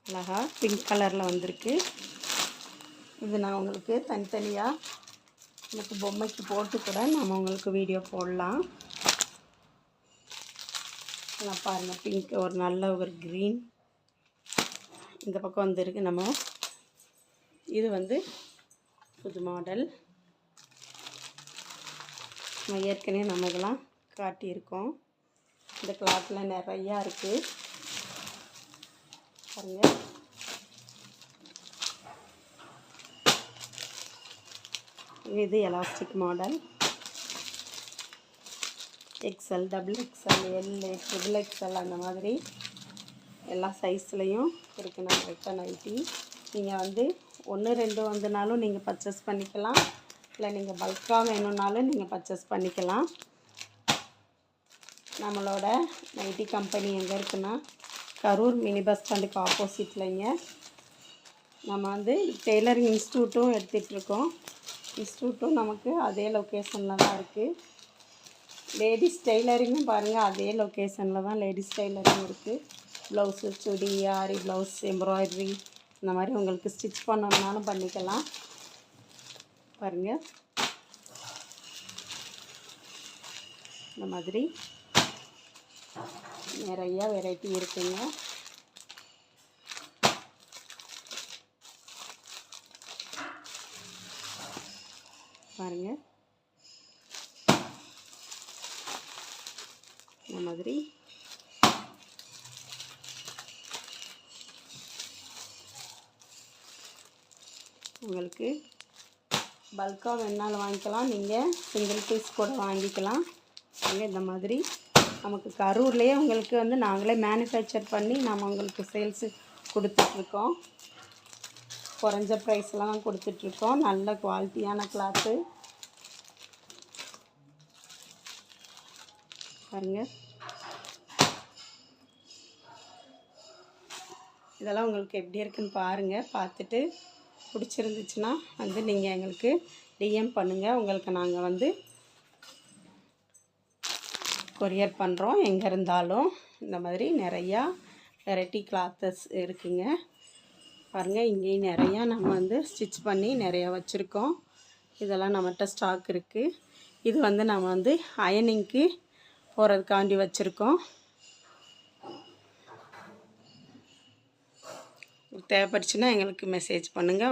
அழகா பிங்க் கலரில் வந்திருக்கு. இது நான் உங்களுக்கு தனித்தனியாக எனக்கு பொம்மைக்கு போட்டு கூட நம்ம உங்களுக்கு வீடியோ போடலாம். நான் பாருங்கள், பிங்க் ஒரு நல்ல ஒரு க்ரீன் இந்த பக்கம் வந்துருக்கு. இது புது மாடல். நம்ம ஏற்கனவே நம்ம இதெல்லாம் காட்டியிருக்கோம். இந்த கிளாத்தில் நிறையா இருக்குது பாருங்கள். இது elastic model. XL, XXL, L, XXL அந்த மாதிரி எல்லா சைஸ்லேயும் இருக்குது நம்மகிட்ட நைட்டி. நீங்கள் 1 2 வந்துனாலும் நீங்கள் பர்ச்சேஸ் பண்ணிக்கலாம். இல்லை நீங்கள் பல்காக வேணும்னாலும் நீங்கள் பர்ச்சேஸ் பண்ணிக்கலாம். நம்மளோட நைட்டி கம்பெனி எங்கே இருக்குன்னா கரூர் மினி பஸ் ஸ்டாண்டுக்கு ஆப்போசிட்லைங்க. நம்ம டெய்லரிங் இன்ஸ்டியூட்டும் எடுத்துகிட்ருக்கோம். இன்ஸ்டியூட்டும் நமக்கு அதே லொக்கேஷனில் தான் இருக்குது. லேடிஸ் டெய்லரிங்கும் பாருங்கள், அதே லொக்கேஷனில் தான் லேடிஸ் டெய்லரிங் இருக்குது. ப்ளவுஸு, சுடி, ஆரி ப்ளவுஸ், எம்ப்ராய்டரி இந்த மாதிரி உங்களுக்கு ஸ்டிச் பண்ணணுன்னாலும் பண்ணிக்கலாம். பாருங்கள், இந்த மாதிரி நிறையா வெரைட்டி இருக்குங்க. பாருங்கள், இந்த மாதிரி உங்களுக்கு பல்காக வேணாலும் வாங்கிக்கலாம். நீங்கள் சிங்கிள் பீஸ் கூட வாங்கிக்கலாம். இந்த மாதிரி நமக்கு கரூர்லேயே உங்களுக்கு நாங்களே மேனுஃபேக்சர் பண்ணி நம்ம உங்களுக்கு சேல்ஸு கொடுத்துட்ருக்கோம். குறைஞ்ச ப்ரைஸ்லாம் கொடுத்துட்ருக்கோம். நல்ல குவாலிட்டியான கிளாத்து பாருங்கள். இதெல்லாம் உங்களுக்கு எப்படி இருக்குன்னு பாருங்கள். பார்த்துட்டு பிடிச்சிருந்துச்சுன்னா நீங்கள் எங்களுக்கு டிஎம் பண்ணுங்கள். உங்களுக்கு நாங்கள் கொரியர் பண்ணுறோம் எங்கே இருந்தாலும். இந்த மாதிரி நிறையா வெரைட்டி கிளாத்தஸ் இருக்குங்க. பாருங்கள், இங்கேயும் நிறையா நம்ம ஸ்டிச் பண்ணி நிறையா வச்சுருக்கோம். இதெல்லாம் நம்மகிட்ட ஸ்டாக் இருக்குது. இது நம்ம அயனிங்க்கு போகிறதுக்காண்டி வச்சுருக்கோம். தேவைப்பட்டுச்சுன்னா எங்களுக்கு மெசேஜ் பண்ணுங்கள்.